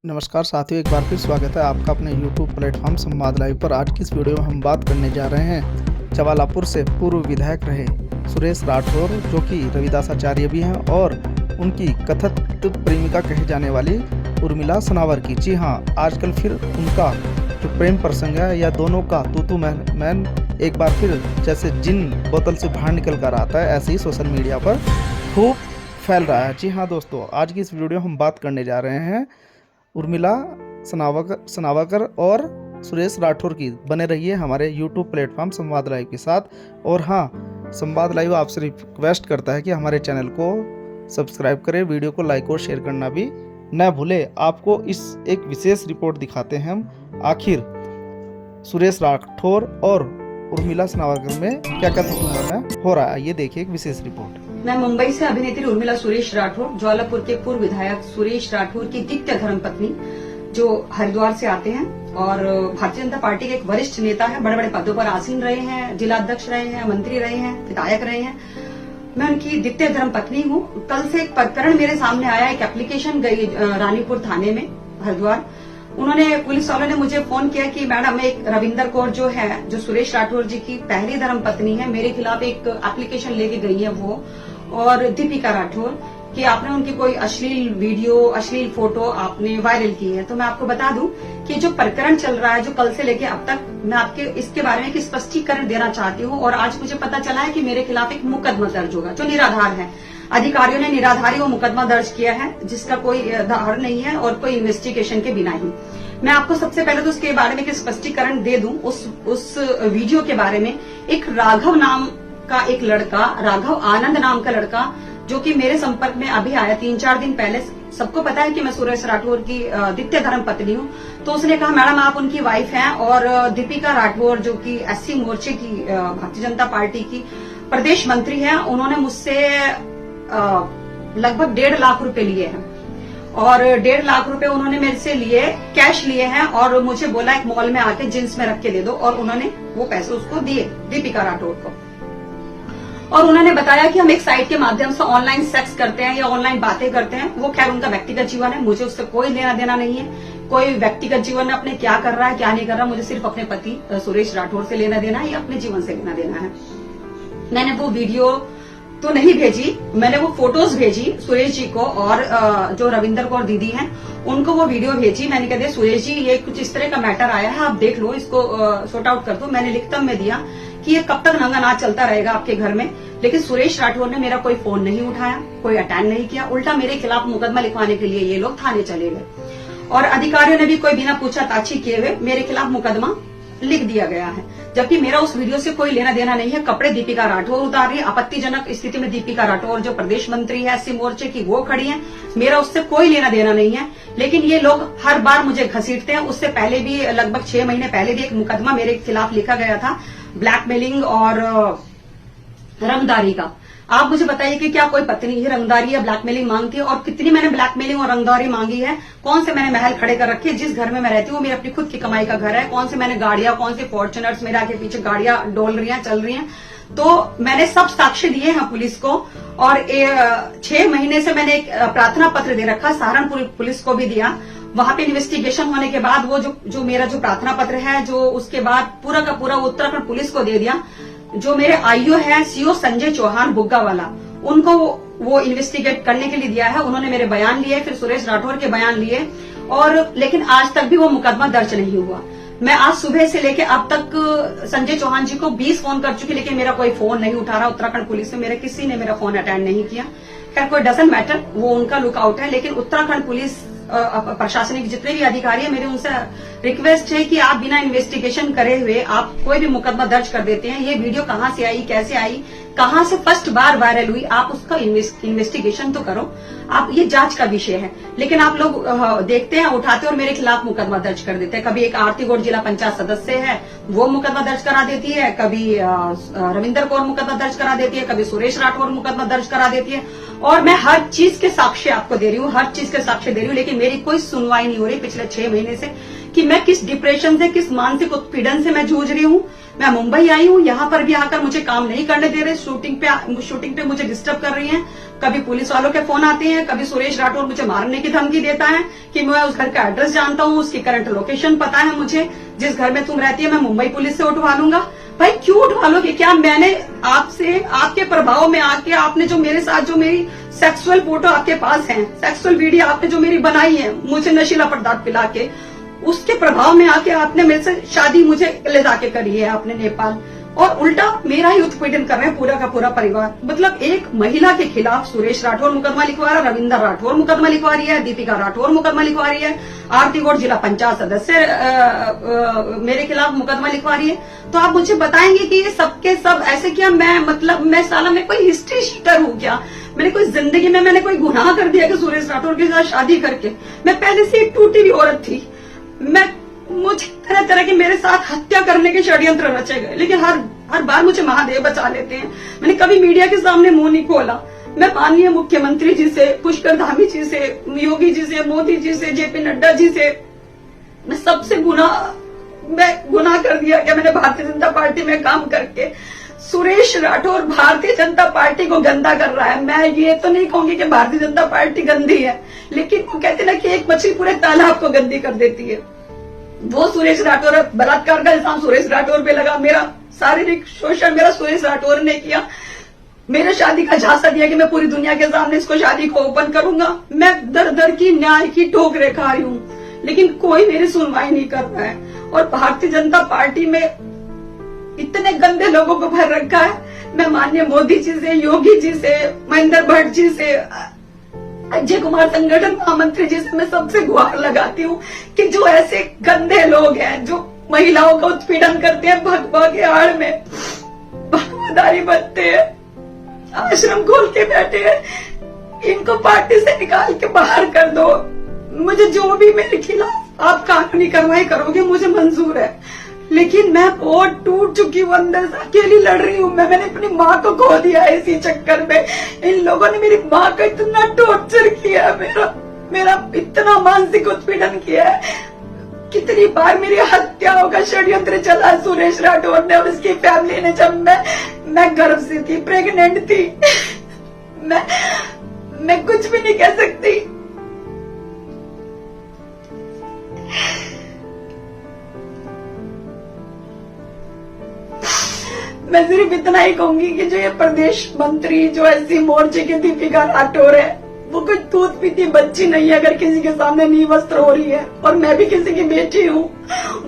नमस्कार साथियों, एक बार फिर स्वागत है आपका अपने YouTube प्लेटफॉर्म संवाद लाइव पर। आज की इस वीडियो में हम बात करने जा रहे हैं जवालापुर से पूर्व विधायक रहे सुरेश राठौर, जो कि रविदास आचार्य भी हैं, और उनकी कथित प्रेमिका कहे जाने वाली उर्मिला सनावर की। जी हाँ, आजकल फिर उनका जो प्रेम प्रसंग है या दोनों का तू मैन एक बार फिर जैसे जिन बोतल से बाहर निकल कर आता है, ऐसे ही सोशल मीडिया पर खूब फैल रहा है। जी हाँ दोस्तों, आज की इस वीडियो में हम बात करने जा रहे हैं उर्मिला सनावकर और सुरेश राठौर की। बने रहिए हमारे YouTube प्लेटफॉर्म संवाद लाइव के साथ। और हाँ, संवाद लाइव आपसे रिक्वेस्ट करता है कि हमारे चैनल को सब्सक्राइब करें, वीडियो को लाइक और शेयर करना भी न भूलें। आपको इस एक विशेष रिपोर्ट दिखाते हैं हम, आखिर सुरेश राठौर और उर्मिला सनावकर में क्या क्या में हो रहा है। ये देखिए एक विशेष रिपोर्ट। मैं मुंबई से अभिनेत्री उर्मिला सुरेश राठौर, ज्वालापुर के पूर्व विधायक सुरेश राठौर की द्वितीय धर्मपत्नी, जो हरिद्वार से आते हैं और भारतीय जनता पार्टी के एक वरिष्ठ नेता है, बड़े बड़े पदों पर आसीन रहे हैं, जिलाध्यक्ष रहे हैं, मंत्री रहे हैं, विधायक रहे हैं। मैं उनकी द्वितीय धर्मपत्नी हूँ। कल से एक प्रकरण मेरे सामने आया, एक एप्लीकेशन गई रानीपुर थाने में हरिद्वार। उन्होंने, पुलिस वालों ने मुझे फोन किया कि मैडम, एक रविंदर कौर जो है, जो सुरेश राठौर जी की पहली धर्मपत्नी है, मेरे खिलाफ एक एप्लीकेशन लेके गई है वो और दीपिका राठौर, कि आपने उनकी कोई अश्लील वीडियो, अश्लील फोटो आपने वायरल की है। तो मैं आपको बता दूं कि जो प्रकरण चल रहा है, जो कल से लेके अब तक, मैं आपके इसके बारे में एक स्पष्टीकरण देना चाहती हूँ। और आज मुझे पता चला है कि मेरे खिलाफ एक मुकदमा दर्ज होगा जो निराधार है। अधिकारियों ने निराधारी वो मुकदमा दर्ज किया है, जिसका कोई आधार नहीं है और कोई इन्वेस्टिगेशन के बिना ही। मैं आपको सबसे पहले तो उसके बारे में एक स्पष्टीकरण दे दूं। उस वीडियो के बारे में, एक राघव नाम का एक लड़का, राघव आनंद नाम का लड़का, जो कि मेरे संपर्क में अभी आया 3-4 दिन पहले। सबको पता है कि मैं सुरेश राठौर की द्वितीय धर्मपत्नी हूँ। तो उसने कहा, मैडम आप उनकी वाइफ हैं, और दीपिका राठौर जो कि SC मोर्चे की, भारतीय जनता पार्टी की प्रदेश मंत्री है, उन्होंने मुझसे लगभग 1.5 लाख रुपए लिए हैं। और 1.5 लाख रुपए उन्होंने मेरे से लिए, कैश लिए हैं, और मुझे बोला एक मॉल में आके जींस में रख के दे दो। और उन्होंने वो पैसे उसको दिए, दीपिका राठौर को। और उन्होंने बताया कि हम एक साइट के माध्यम से ऑनलाइन सेक्स करते हैं या ऑनलाइन बातें करते हैं। वो खैर उनका व्यक्तिगत जीवन है, मुझे उससे कोई लेना देना नहीं है। कोई व्यक्तिगत जीवन में अपने क्या कर रहा है, क्या नहीं कर रहा, मुझे सिर्फ अपने पति सुरेश राठौर से लेना देना है या अपने जीवन से लेना देना है। मैंने वो वीडियो तो नहीं भेजी, मैंने वो फोटोज भेजी सुरेश जी को, और जो रविंदर कौर दीदी हैं उनको वो वीडियो भेजी। मैंने कह दिया, सुरेश जी ये कुछ इस तरह का मैटर आया है, आप देख लो, इसको सॉर्ट आउट कर दो। मैंने लिखतम में दिया कि ये कब तक नंगा नाच चलता रहेगा आपके घर में। लेकिन सुरेश राठौर ने मेरा कोई फोन नहीं उठाया, कोई अटेंड नहीं किया, उल्टा मेरे खिलाफ मुकदमा लिखवाने के लिए ये लोग थाने चले गए। और अधिकारियों ने भी कोई बिना पूछताछ किए हुए मेरे खिलाफ मुकदमा लिख दिया गया है, जबकि मेरा उस वीडियो से कोई लेना देना नहीं है। कपड़े दीपिका राठौर उतार रही है, आपत्तिजनक स्थिति में दीपिका राठौर जो प्रदेश मंत्री है SC मोर्चे की, वो खड़ी है। मेरा उससे कोई लेना देना नहीं है। लेकिन ये लोग हर बार मुझे घसीटते हैं। उससे पहले भी, लगभग 6 महीने पहले भी एक मुकदमा मेरे खिलाफ लिखा गया था, ब्लैकमेलिंग और रंगदारी का। आप मुझे बताइए कि क्या कोई पत्नी ही रंगदारी या ब्लैकमेलिंग मांगती है? और कितनी मैंने ब्लैकमेलिंग और रंगदारी मांगी है? कौन से मैंने महल खड़े कर रखे? जिस घर में मैं रहती हूँ वो मेरी अपनी खुद की कमाई का घर है। कौन से मैंने गाड़ियां, कौन से फॉर्च्यूनर्स मेरे आगे पीछे गाड़ियां डोल रही हैं, चल रही हैं। तो मैंने सब साक्ष्य दिए हैं पुलिस को। और 6 महीने से मैंने एक प्रार्थना पत्र दे रखा, सहारनपुर पुलिस को भी दिया। वहां पे इन्वेस्टिगेशन होने के बाद वो जो मेरा जो प्रार्थना पत्र है, जो उसके बाद पूरा का पूरा उत्तराखंड पुलिस को दे दिया। जो मेरे IO है CO संजय चौहान बुग्गा वाला, उनको वो इन्वेस्टिगेट करने के लिए दिया है। उन्होंने मेरे बयान लिए, फिर सुरेश राठौर के बयान लिए, और लेकिन आज तक भी वो मुकदमा दर्ज नहीं हुआ। मैं आज सुबह से लेके अब तक संजय चौहान जी को 20 फोन कर चुकी, लेकिन मेरा कोई फोन नहीं उठा रहा। उत्तराखंड पुलिस में मेरे किसी ने मेरा फोन अटेंड नहीं किया। खैर कोई डजंट मैटर, वो उनका लुकआउट है। लेकिन उत्तराखंड पुलिस प्रशासनिक जितने भी अधिकारी है, मेरे उनसे रिक्वेस्ट है कि आप बिना इन्वेस्टिगेशन करे हुए आप कोई भी मुकदमा दर्ज कर देते हैं। ये वीडियो कहां से आई, कैसे आई, कहां से फर्स्ट बार वायरल हुई, आप उसका इन्वेस्टिगेशन तो करो। आप, ये जांच का विषय है। लेकिन आप लोग देखते हैं, उठाते और मेरे खिलाफ मुकदमा दर्ज कर देते हैं। कभी एक आरती गौड़ जिला पंचायत सदस्य है, वो मुकदमा दर्ज करा देती है। कभी रविंदर कौर मुकदमा दर्ज करा देती है। कभी सुरेश राठौर मुकदमा दर्ज करा देती है। और मैं हर चीज के साक्ष्य आपको दे रही हूँ, हर चीज के साक्ष्य दे रही हूँ, लेकिन मेरी कोई सुनवाई नहीं हो रही पिछले 6 महीने से। कि मैं किस डिप्रेशन से, किस मानसिक उत्पीड़न से मैं जूझ रही हूँ। मैं मुंबई आई हूँ, यहाँ पर भी आकर मुझे काम नहीं करने दे रहे, शूटिंग पे मुझे डिस्टर्ब कर रही हैं। कभी पुलिस वालों के फोन आते हैं, कभी सुरेश राठौर मुझे मारने की धमकी देता है कि मैं उस घर का एड्रेस जानता हूँ, उसकी करंट लोकेशन पता है मुझे, जिस घर में तुम रहती है मैं मुंबई पुलिस से उठवा लूंगा। भाई क्यों उठवा लोगे? क्या मैंने आपसे, आपके प्रभाव में आके आपने जो मेरे साथ, जो मेरी सेक्सुअल फोटो आपके पास है, सेक्सुअल वीडियो आपने जो मेरी बनाई है मुझे नशीला पदार्थ पिला के, उसके प्रभाव में आके आपने मेरे से शादी मुझे ले जाके करी है आपने नेपाल, और उल्टा मेरा ही उत्पीड़न कर रहे हैं पूरा का पूरा परिवार। मतलब एक महिला के खिलाफ सुरेश राठौर मुकदमा लिखवा रहा, रविंदर राठौर मुकदमा लिखवा रही है, दीपिका राठौर मुकदमा लिखवा रही है, आरती गौड़ जिला पंचायत सदस्य मेरे खिलाफ मुकदमा लिखवा रही है। तो आप मुझे बताएंगे कि ये सबके सब ऐसे क्या? मैं साला मैं कोई हिस्ट्री शीटर हूँ क्या? मैंने कोई जिंदगी में मैंने कोई गुनाह कर दिया कि सुरेश राठौर के साथ शादी करके? मैं पहले से एक टूटी हुई औरत थी। मुझे तरह तरह के मेरे साथ हत्या करने के षड्यंत्र रचे गए, लेकिन हर बार मुझे महादेव बचा लेते हैं। मैंने कभी मीडिया के सामने मुंह नहीं खोला। मैं माननीय मुख्यमंत्री जी से, पुष्कर धामी जी से, योगी जी से, मोदी जी से, जेपी नड्डा जी से, मैं सबसे गुनाह कर दिया कि मैंने भारतीय जनता पार्टी में काम करके सुरेश राठौर भारतीय जनता पार्टी को गंदा कर रहा है। मैं ये तो नहीं कहूंगी कि भारतीय जनता पार्टी गंदी है, लेकिन वो कहते ना कि एक मछली पूरे तालाब को गंदी कर देती है। वो सुरेश राठौर, बलात्कार का इल्जाम सुरेश राठौर पे लगा, मेरा शारीरिक शोषण मेरा सुरेश राठौर ने किया, मेरे शादी का झांसा दिया कि मैं पूरी दुनिया के सामने इसको शादी को ओपन करूंगा। मैं दर दर की न्याय की ठोकरें खा रही हूँ, लेकिन कोई मेरी सुनवाई नहीं कर रहा है। और भारतीय जनता पार्टी में इतने गंदे लोगों को भर रखा है। मैं माननीय मोदी जी से, योगी जी से, महेंद्र भट्ट जी से, अजय कुमार संगठन महामंत्री जी से मैं सबसे गुहार लगाती हूँ कि जो ऐसे गंदे लोग हैं, जो महिलाओं का उत्पीड़न करते हैं, भगवा के आड़ में भगवादारी बनते हैं, आश्रम खोल के बैठे हैं, इनको पार्टी से निकाल के बाहर कर दो। मुझे जो भी मेरे खिलाफ आप कानूनी कार्रवाई करोगे मुझे मंजूर है, लेकिन मैं बहुत टूट चुकी हूँ, अंदर से अकेली लड़ रही हूँ। मैंने अपनी माँ को खो दिया है इसी चक्कर में। इन लोगों ने मेरी माँ को इतना टॉर्चर किया है, मेरा इतना मानसिक उत्पीड़न किया है। कितनी बार मेरी हत्याओं का षड्यंत्र चला सुरेश राठौर ने और उसकी फैमिली ने। जब मैं गर्भवती थी, प्रेग्नेंट थी, मैं कुछ भी नहीं कह सकती। मैं सिर्फ इतना ही कहूंगी कि जो ये प्रदेश मंत्री, जो ऐसी मोर्चे की दीपिका राठौर है, वो कोई दूध पीती बच्ची नहीं है अगर किसी के सामने नी वस्त्र हो रही है। और मैं भी किसी की बेटी हूँ,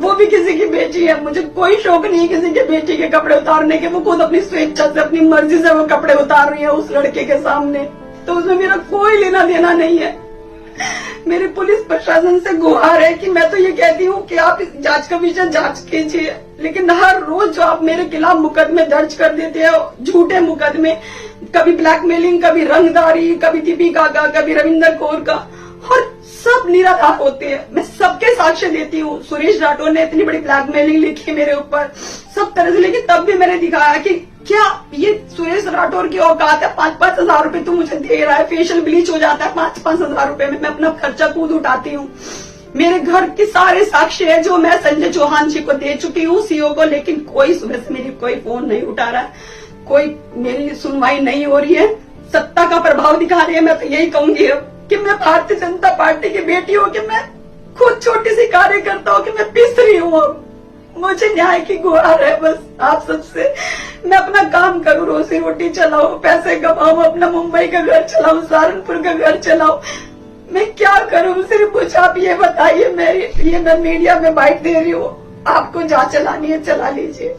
वो भी किसी की बेटी है। मुझे कोई शौक नहीं है किसी की बेटी के कपड़े उतारने के। वो खुद अपनी स्वेच्छा से, अपनी मर्जी से वो कपड़े उतार रही है उस लड़के के सामने, तो उसमें मेरा कोई लेना देना नहीं है। मेरी पुलिस प्रशासन से गुहार है कि मैं तो ये कहती हूँ कि आप इस जांच का विषय जांच कीजिए, लेकिन हर रोज जो आप मेरे खिलाफ मुकदमे दर्ज कर देते हो, झूठे मुकदमे, कभी ब्लैकमेलिंग, कभी रंगदारी, कभी दीपिका का, कभी रविंदर कौर का, और सब निराधार होते हैं। मैं सबके साक्ष्य देती हूँ। सुरेश राठौर ने इतनी बड़ी ब्लैकमेलिंग लिखी मेरे ऊपर सब तरह से, लेकिन तब भी मैंने दिखाया कि क्या ये सुरेश राठौर की औकात है। 5-5 हजार रुपए तो मुझे दे रहा है, फेशियल ब्लीच हो जाता है 5-5 हजार रुपए में, मैं अपना खर्चा खुद उठाती हूँ। मेरे घर के सारे साक्ष्य है जो मैं संजय चौहान जी को दे चुकी हूँ, सीओ को, लेकिन कोई सुबह से मेरी कोई फोन नहीं उठा रहा है, कोई मेरी सुनवाई नहीं हो रही है। सत्ता का प्रभाव दिखा रही है। मैं तो यही कहूंगी कि मैं भारतीय जनता पार्टी की बेटी हूँ, कि मैं खुद छोटी सी कार्यकर्ता हूँ, कि मैं पिस रही हूँ। मुझे न्याय की गुहार है बस आप सबसे। मैं अपना काम करूँ, रोजी रोटी चलाऊं, पैसे कमाऊं, अपना मुंबई का घर चलाऊं, सहारनपुर का घर चलाऊं। मैं क्या करूं? सिर्फ कुछ आप ये बताइए। मैं मीडिया में बाइट दे रही हूँ, आपको जहाँ चलानी है चला लीजिए।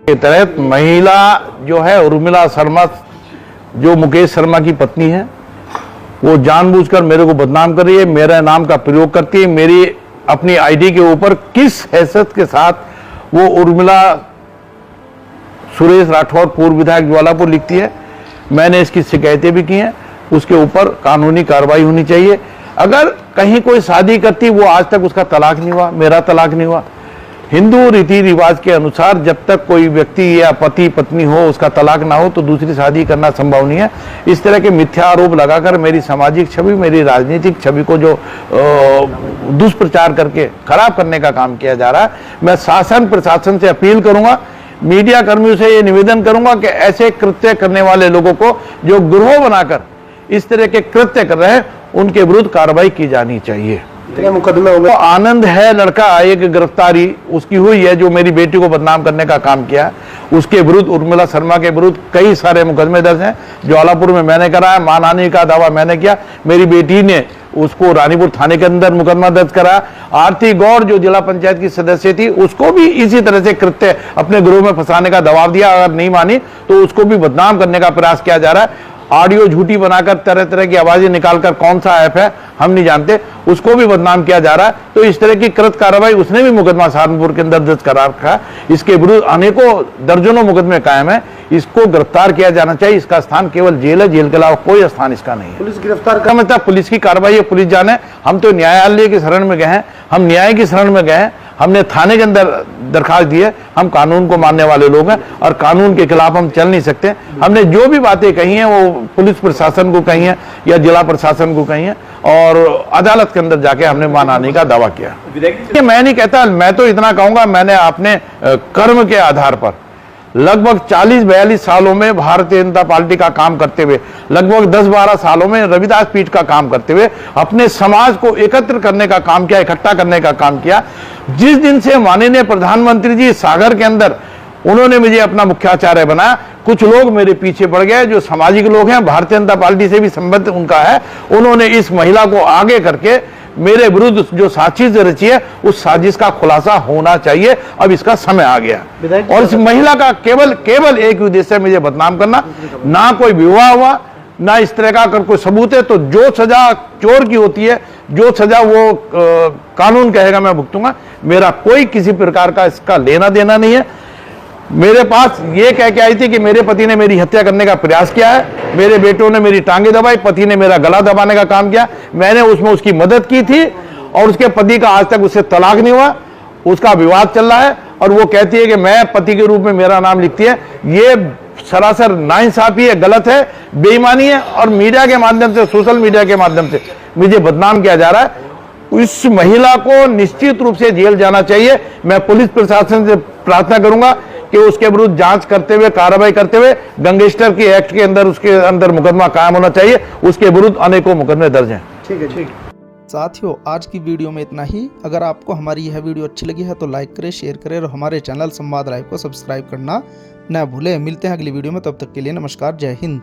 के तहत महिला जो है उर्मिला शर्मा, जो मुकेश शर्मा की पत्नी है, वो जानबूझकर मेरे को बदनाम कर रही है, मेरा नाम का प्रयोग करती है। मेरी अपनी आईडी के ऊपर किस हैसियत के साथ वो उर्मिला सुरेश राठौर पूर्व विधायक ज्वालापुर लिखती है। मैंने इसकी शिकायतें भी की हैं, उसके ऊपर कानूनी कार्रवाई होनी चाहिए। अगर कहीं कोई शादी करती, वो आज तक उसका तलाक नहीं हुआ, मेरा तलाक नहीं हुआ, हिंदू रीति रिवाज के अनुसार जब तक कोई व्यक्ति या पति पत्नी हो, उसका तलाक ना हो, तो दूसरी शादी करना संभव नहीं है। इस तरह के मिथ्या आरोप लगाकर मेरी सामाजिक छवि, मेरी राजनीतिक छवि को जो दुष्प्रचार करके खराब करने का काम किया जा रहा है, मैं शासन प्रशासन से अपील करूंगा, मीडिया कर्मियों से ये निवेदन करूंगा कि ऐसे कृत्य करने वाले लोगों को जो गिरोह बनाकर इस तरह के कृत्य कर रहे हैं, उनके विरुद्ध कार्रवाई की जानी चाहिए। मुकदमे होंगे। तो आनंद है लड़का, एक गिरफ्तारी उसकी हुई है जो मेरी बेटी को बदनाम करने का काम किया। उसके विरुद्ध, उर्मिला शर्मा के विरुद्ध कई सारे मुकदमे दर्ज हैं। ज्वालापुर में मैंने कराया, मानहानि का दावा मैंने किया, मेरी बेटी ने उसको रानीपुर थाने के अंदर मुकदमा दर्ज कराया। आरती गौड़ जो जिला पंचायत की सदस्य थी, उसको भी इसी तरह से कृत्य अपने गृह में फंसाने का दबाव दिया। अगर नहीं मानी तो उसको भी बदनाम करने का प्रयास किया जा रहा है। ऑडियो झूठी बनाकर तरह तरह की आवाजें निकालकर, कौन सा ऐप है हम नहीं जानते, उसको भी बदनाम किया जा रहा है। तो इस तरह की कृत कार्रवाई, उसने भी मुकदमा सहारनपुर के अंदर दर्ज करा रखा है। इसके विरुद्ध अनेकों दर्जनों मुकदमे कायम है। इसको गिरफ्तार किया जाना चाहिए। इसका स्थान केवल जेल है, जेल के अलावा कोई स्थान इसका नहीं है। पुलिस गिरफ्तार का मतलब पुलिस की कार्रवाई है, पुलिस जाने। हम तो न्यायालय की शरण में गए हैं, हम न्याय की शरण में गए हैं, हमने थाने के अंदर दरखास्त दी है। हम कानून को मानने वाले लोग हैं और कानून के खिलाफ हम चल नहीं सकते। हमने जो भी बातें कही हैं वो पुलिस प्रशासन को कही हैं या जिला प्रशासन को कही हैं, और अदालत के अंदर जाके हमने मानहानि का दावा किया। ये मैं नहीं कहता, मैं तो इतना कहूंगा, मैंने अपने कर्म के आधार पर लगभग 40-42 सालों में भारतीय जनता पार्टी का काम करते हुए, लगभग 10-12 सालों में रविदास पीठ का काम करते हुए अपने समाज को एकत्र करने का काम किया, इकट्ठा करने का काम किया। जिस दिन से माननीय प्रधानमंत्री जी सागर के अंदर उन्होंने मुझे अपना मुख्याचार्य बनाया, कुछ लोग मेरे पीछे पड़ गए जो सामाजिक लोग हैं, भारतीय जनता पार्टी से भी संबंध उनका है। उन्होंने इस महिला को आगे करके मेरे विरुद्ध जो साजिश रची है, उस साजिश का खुलासा होना चाहिए। अब इसका समय आ गया। और इस महिला का केवल एक उद्देश्य है, मुझे बदनाम करना। ना कोई विवाह हुआ, ना इस तरह का अगर कोई सबूत है तो जो सजा चोर की होती है, जो सजा वो कानून कहेगा मैं भुगतूंगा। मेरा कोई किसी प्रकार का इसका लेना देना नहीं है। मेरे पास ये कह के आई थी कि मेरे पति ने मेरी हत्या करने का प्रयास किया है, मेरे बेटों ने मेरी टांगे दबाई, पति ने मेरा गला दबाने का काम किया। मैंने उसमें उसकी मदद की थी और उसके पति का आज तक उससे तलाक नहीं हुआ, उसका विवाद चल रहा है। और वो कहती है कि मैं पति के रूप में मेरा नाम लिखती है। ये सरासर नाइंसाफी है, गलत है, बेईमानी है। और मीडिया के माध्यम से, सोशल मीडिया के माध्यम से मुझे बदनाम किया जा रहा है। इस महिला को निश्चित रूप से जेल जाना चाहिए। मैं पुलिस प्रशासन से प्रार्थना करूंगा कि उसके विरुद्ध जांच करते हुए, कार्रवाई करते हुए गैंगस्टर की एक्ट के अंदर उसके अंदर मुकदमा कायम होना चाहिए। उसके विरुद्ध अनेकों मुकदमे दर्ज हैं। ठीक है, ठीक। साथियों, आज की वीडियो में इतना ही। अगर आपको हमारी यह वीडियो अच्छी लगी है तो लाइक करें, शेयर करें और हमारे चैनल संवाद लाइव को सब्सक्राइब करना न भूलें। मिलते हैं अगली वीडियो में, तब तक के लिए नमस्कार, जय हिंद।